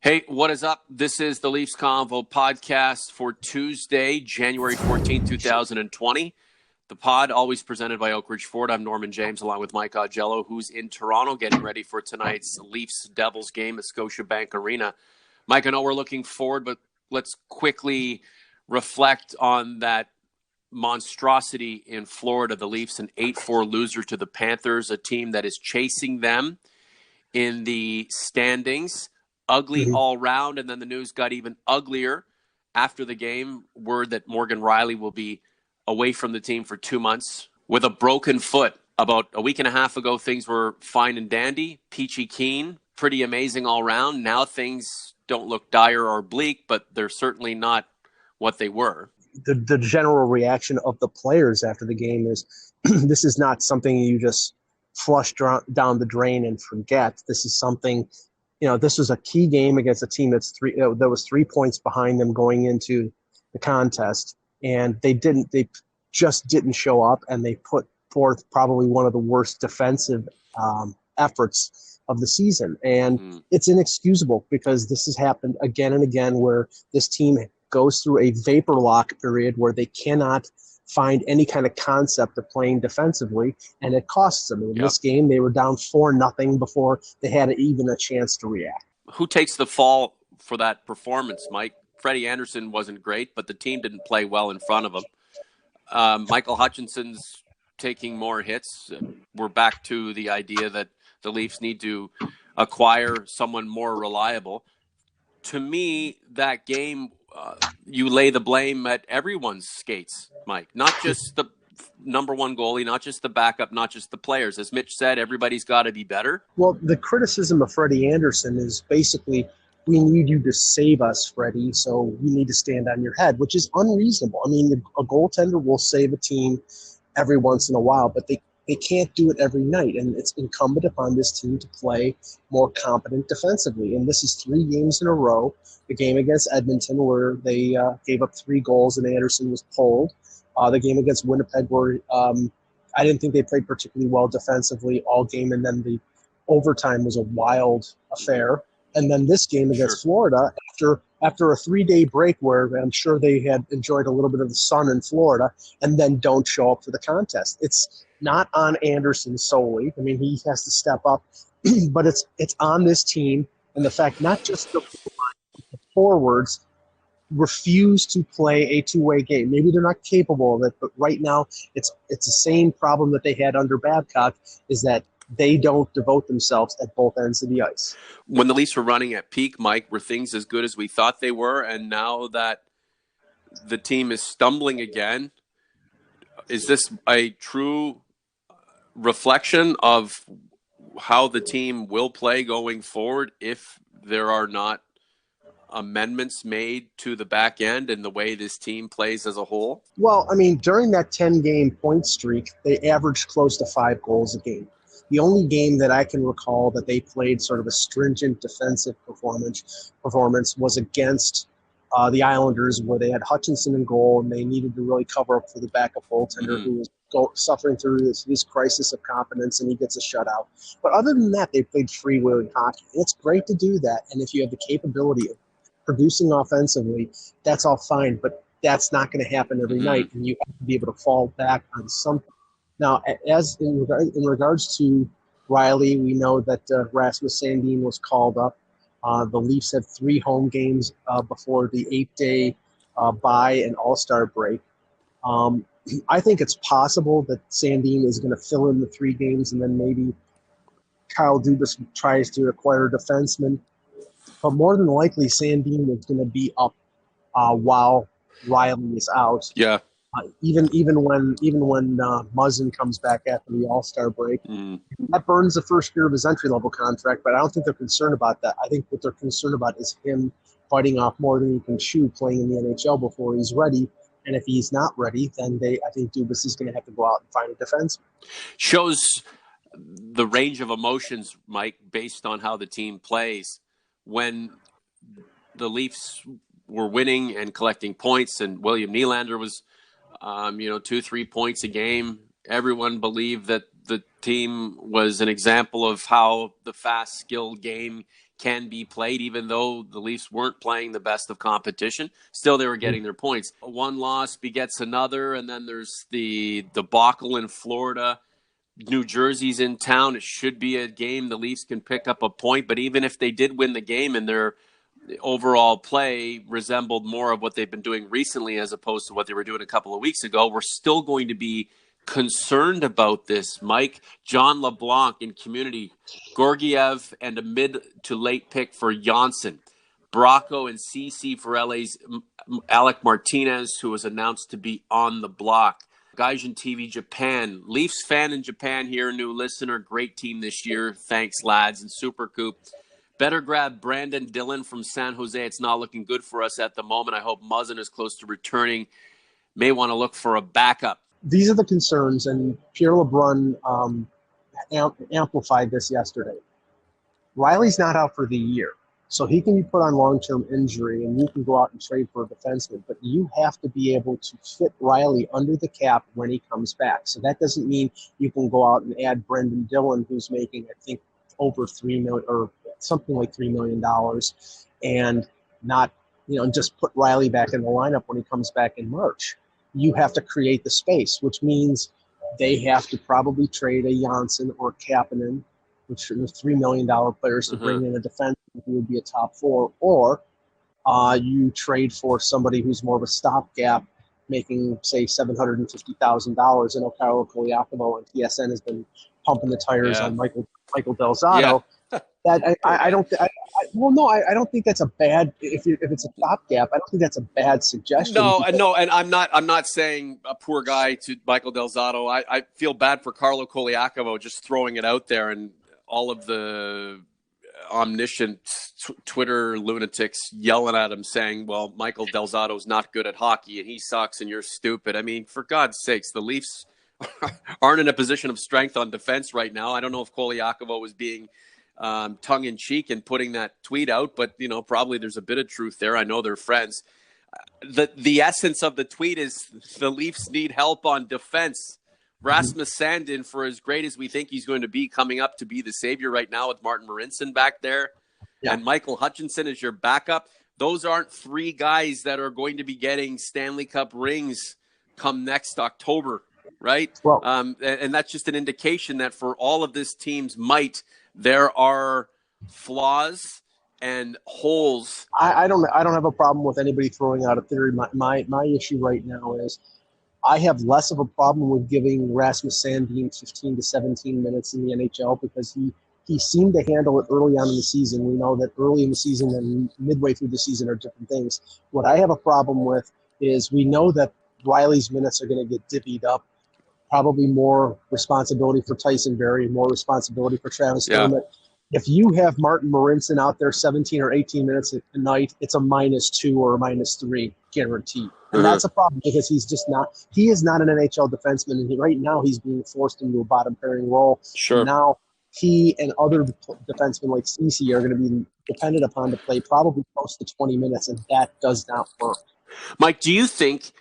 Hey, what is up? This is the Leafs Convo podcast for Tuesday, January 14th, 2020. The pod always presented by Oakridge Ford. I'm Norman James along with Mike Augello, who's in Toronto getting ready for tonight's Leafs-Devils game at Scotiabank Arena. Mike, I know we're looking forward, but let's quickly reflect on that monstrosity in Florida. The Leafs, an 8-4 loser to the Panthers, a team that is chasing them in the standings. Ugly all round, and then the news got even uglier after the game. Word that Morgan Riley will be away from the team for 2 months with a broken foot. About a week and a half ago, things were fine and dandy, peachy keen, pretty amazing all round. Now things don't look dire or bleak, but they're certainly not what they were. The general reaction of the players after the game is this is not something you just flush down the drain and forget. This is something, this was a key game against a team that was 3 points behind them going into the contest, and they just didn't show up, and they put forth probably one of the worst defensive efforts of the season. And it's inexcusable because this has happened again and again where this team goes through a vapor lock period where they cannot find any kind of concept of playing defensively, and it costs them. In this game, they were down 4-0 before they had even a chance to react. Who takes the fall for that performance, Mike? Freddie Anderson wasn't great, but the team didn't play well in front of him. Michael Hutchinson's taking more hits. We're back to the idea that the Leafs need to acquire someone more reliable. To me, that game, you lay the blame at everyone's skates, Mike. Not just the number one goalie, not just the backup, not just the players. As Mitch said, everybody's got to be better. Well, the criticism of Freddie Anderson is basically, we need you to save us, Freddie, so you need to stand on your head, which is unreasonable. I mean, a goaltender will save a team every once in a while, but they can't do it every night, and it's incumbent upon this team to play more competent defensively. And this is 3 games in a row. The game against Edmonton where they gave up 3 goals and Anderson was pulled. The game against Winnipeg where I didn't think they played particularly well defensively all game, and then the overtime was a wild affair. And then this game against Florida, after a 3-day break where I'm sure they had enjoyed a little bit of the sun in Florida, and then don't show up for the contest. It's not on Anderson solely. I mean, he has to step up, but it's on this team, and the fact not just the forwards refuse to play a two-way game. Maybe they're not capable of it, but right now it's the same problem that they had under Babcock, is that they don't devote themselves at both ends of the ice. When the Leafs were running at peak, Mike, were things as good as we thought they were? And now that the team is stumbling again, is this a true reflection of how the team will play going forward if there are not amendments made to the back end and the way this team plays as a whole? Well, I mean, during that 10-game point streak, they averaged close to 5 goals a game. The only game that I can recall that they played sort of a stringent defensive performance was against the Islanders, where they had Hutchinson in goal and they needed to really cover up for the backup goaltender who was suffering through this crisis of confidence, and he gets a shutout. But other than that, they played freewheeling hockey. And it's great to do that, and if you have the capability of producing offensively, that's all fine, but that's not going to happen every night, and you have to be able to fall back on something. Now, as in regards to Riley, we know that Rasmus Sandin was called up. The Leafs have 3 home games before the 8-day bye and all-star break. I think it's possible that Sandin is going to fill in the 3 games, and then maybe Kyle Dubas tries to acquire a defenseman. But more than likely, Sandin is going to be up while Riley is out. Yeah. Even when Muzzin comes back after the All-Star break, that burns the first year of his entry-level contract. But I don't think they're concerned about that. I think what they're concerned about is him fighting off more than he can chew playing in the NHL before he's ready. And if he's not ready, then I think Dubas is going to have to go out and find a defenseman. Shows the range of emotions, Mike, based on how the team plays. When the Leafs were winning and collecting points, and William Nylander was 2-3 points a game, everyone believed that the team was an example of how the fast, skilled game can be played, even though the Leafs weren't playing the best of competition. Still, they were getting their points. One loss begets another, and then there's the debacle in Florida. New Jersey's in town. It should be a game the Leafs can pick up a point, but even if they did win the game and their overall play resembled more of what they've been doing recently as opposed to what they were doing a couple of weeks ago, we're still going to be concerned about this. Mike, John LeBlanc in Community, Gorgiev and a mid to late pick for Janssen, Bracco and CC for LA's Alec Martinez, who was announced to be on the block. Gaijin TV Japan, Leafs fan in Japan here, new listener, great team this year. Thanks, lads. And Super Coop, better grab Brandon Dillon from San Jose. It's not looking good for us at the moment. I hope Muzzin is close to returning. May want to look for a backup. These are the concerns, and Pierre LeBrun amplified this yesterday. Riley's not out for the year, so he can be put on long-term injury, and you can go out and trade for a defenseman, but you have to be able to fit Riley under the cap when he comes back. So that doesn't mean you can go out and add Brendan Dillon, who's making, I think, over $3 million or something like $3 million, and not, just put Riley back in the lineup when he comes back in March. You have to create the space, which means they have to probably trade a Janssen or Kapanen, which are $3 million players, to bring in a defenseman who would be a top four, or you trade for somebody who's more of a stopgap, making, say, $750,000. And Kyle Koliakovo on TSN has been pumping the tires on Michael Del Zotto. Yeah. That I don't think that's a bad. If it's a stopgap, I don't think that's a bad suggestion. No, and I'm not saying a poor guy to Michael Del Zotto. I feel bad for Carlo Koliakovo just throwing it out there, and all of the omniscient Twitter lunatics yelling at him saying, well, Michael Del Zotto's not good at hockey and he sucks and you're stupid. I mean, for God's sakes, the Leafs aren't in a position of strength on defense right now. I don't know if Koliakovo was being tongue-in-cheek and putting that tweet out, but probably there's a bit of truth there. I know they're friends. The essence of the tweet is the Leafs need help on defense. Rasmus Sandin, for as great as we think he's going to be, coming up to be the savior right now with Martin Marincin back there, and Michael Hutchinson is your backup. Those aren't three guys that are going to be getting Stanley Cup rings come next October, right? Well, and that's just an indication that for all of this team's might, there are flaws and holes. I don't have a problem with anybody throwing out a theory. My issue right now is I have less of a problem with giving Rasmus Sandin 15 to 17 minutes in the NHL because he seemed to handle it early on in the season. We know that early in the season and midway through the season are different things. What I have a problem with is we know that Riley's minutes are going to get divvied up. Probably more responsibility for Tyson Berry, more responsibility for Travis Dermott. If you have Martin Marincin out there 17 or 18 minutes a night, it's a -2 or a -3 guaranteed. And that's a problem because he is not an NHL defenseman. And right now he's being forced into a bottom pairing role. Sure. And now he and other defensemen like Cece are going to be dependent upon to play probably close to 20 minutes, and that does not work. Mike, do you think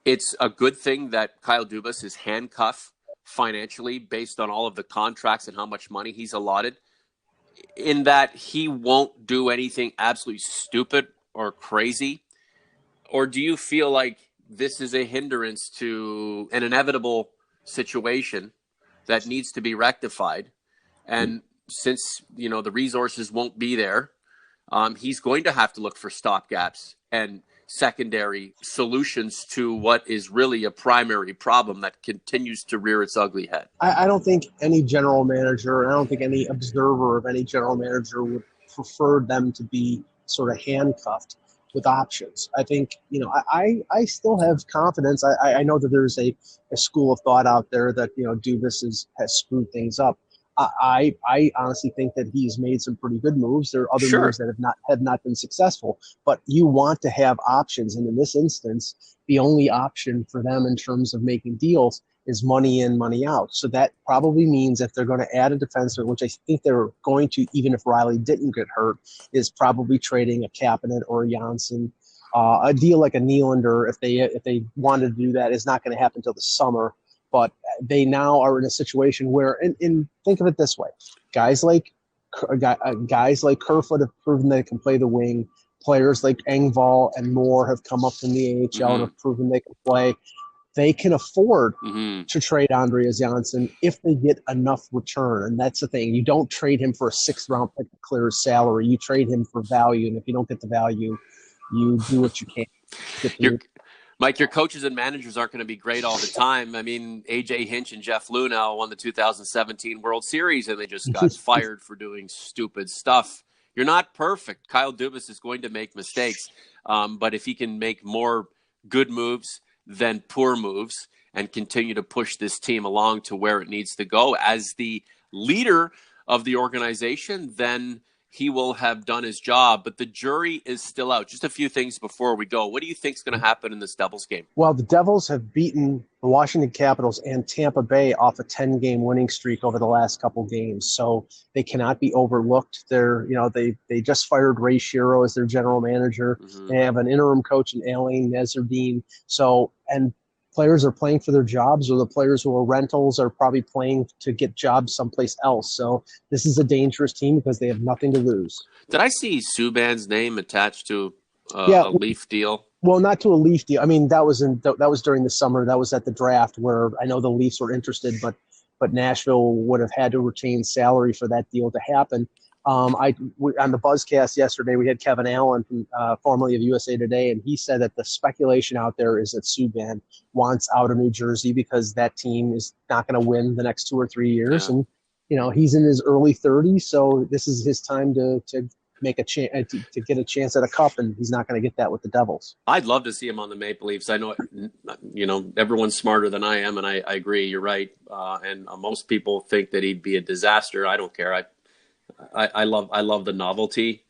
it's a good thing that Kyle Dubas is handcuffed financially based on all of the contracts and how much money he's allotted, in that he won't do anything absolutely stupid or crazy? Or do you feel like this is a hindrance to an inevitable situation that needs to be rectified? And since, the resources won't be there, he's going to have to look for stopgaps and secondary solutions to what is really a primary problem that continues to rear its ugly head. I don't think any general manager, and I don't think any observer of any general manager would prefer them to be sort of handcuffed with options. I think, I still have confidence. I know that there's a school of thought out there that, Dubas has screwed things up. I honestly think that he's made some pretty good moves. There are other moves that have not been successful, but you want to have options. And in this instance, the only option for them in terms of making deals is money in, money out. So that probably means if they're going to add a defenseman, which I think they're going to, even if Riley didn't get hurt, is probably trading a Kapanen or a Janssen. A deal like a Nylander, if they wanted to do that, is not going to happen until the summer. But they now are in a situation where, and think of it this way, guys like Guys like Kerfoot have proven they can play the wing. Players like Engvall and Moore have come up from the AHL and have proven they can play. They can afford to trade Andreas Janssen if they get enough return. And that's the thing. You don't trade him for a sixth-round pick to clear his salary. You trade him for value. And if you don't get the value, you do what you can. Mike, your coaches and managers aren't going to be great all the time. I mean, A.J. Hinch and Jeff Lunau won the 2017 World Series, and they just got fired for doing stupid stuff. You're not perfect. Kyle Dubas is going to make mistakes. But if he can make more good moves than poor moves and continue to push this team along to where it needs to go as the leader of the organization, then he will have done his job. But the jury is still out. Just a few things before we go. What do you think is going to happen in this Devils game? Well, the Devils have beaten the Washington Capitals and Tampa Bay off a 10-game winning streak over the last couple games, so they cannot be overlooked. They just fired Ray Shero as their general manager. They have an interim coach in Alain Nezardine. And players are playing for their jobs, or the players who are rentals are probably playing to get jobs someplace else. So this is a dangerous team because they have nothing to lose. Did I see Subban's name attached to a Leaf deal? Well, not to a Leaf deal. I mean, that was during the summer. That was at the draft where I know the Leafs were interested, but Nashville would have had to retain salary for that deal to happen. On the Buzzcast yesterday, we had Kevin Allen, formerly of USA Today, and he said that the speculation out there is that Subban wants out of New Jersey because that team is not going to win the next 2 or 3 years. Yeah. And, he's in his early 30s, so this is his time to make a chance to get a chance at a cup, and he's not going to get that with the Devils. I'd love to see him on the Maple Leafs. I know, everyone's smarter than I am, and I agree. You're right. And most people think that he'd be a disaster. I don't care. I love the novelty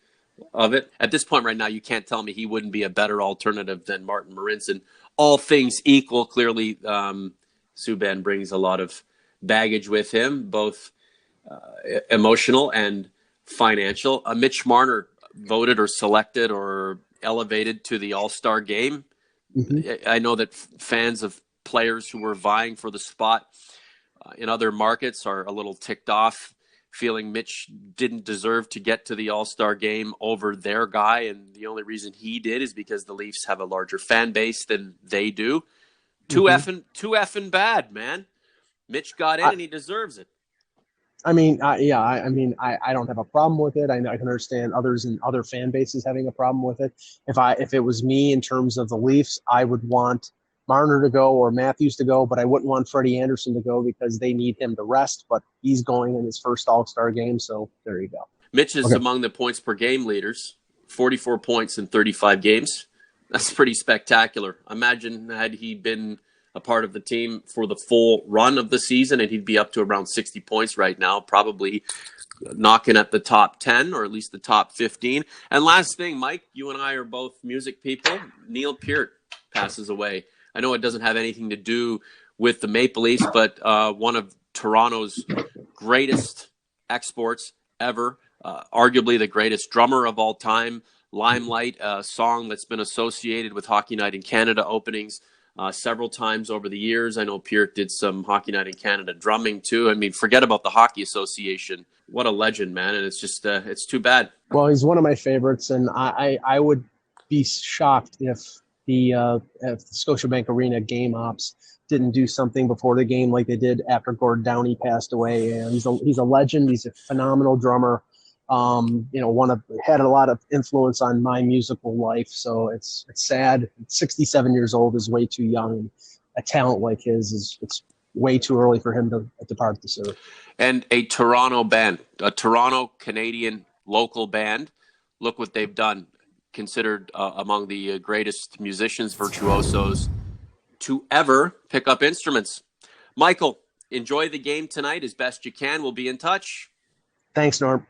of it. At this point right now, you can't tell me he wouldn't be a better alternative than Martin Marincin. All things equal, clearly, Subban brings a lot of baggage with him, both emotional and financial. Mitch Marner voted or selected or elevated to the All-Star game. I know that fans of players who were vying for the spot in other markets are a little ticked off, feeling Mitch didn't deserve to get to the All-Star game over their guy, and the only reason he did is because the Leafs have a larger fan base than they do. Too effing bad, man. Mitch got in and he deserves it. I mean, I don't have a problem with it. I can understand others in other fan bases having a problem with it. If it was me in terms of the Leafs, I would want Marner to go or Matthews to go, but I wouldn't want Freddie Anderson to go because they need him to rest. But he's going in his first All-Star game, so there you go. Mitch is among the points per game leaders, 44 points in 35 games. That's pretty spectacular. Imagine had he been a part of the team for the full run of the season, and he'd be up to around 60 points right now, probably knocking at the top 10 or at least the top 15. And last thing, Mike, you and I are both music people. Neil Peart passes away. I know it doesn't have anything to do with the Maple Leafs, but one of Toronto's greatest exports ever, arguably the greatest drummer of all time. Limelight, a song that's been associated with Hockey Night in Canada openings several times over the years. I know Peart did some Hockey Night in Canada drumming too. I mean, forget about the Hockey Association. What a legend, man. And it's just, it's too bad. Well, he's one of my favorites, and I would be shocked if the Scotiabank Arena game ops didn't do something before the game like they did after Gord Downie passed away. And he's a legend. He's a phenomenal drummer. Had a lot of influence on my musical life. So it's sad. 67 years old is way too young. And a talent like his it's way too early for him to depart this earth. And a Toronto band, a Toronto Canadian local band. Look what they've done. Considered among the greatest musicians, virtuosos to ever pick up instruments. Michael, enjoy the game tonight as best you can. We'll be in touch. Thanks, Norm.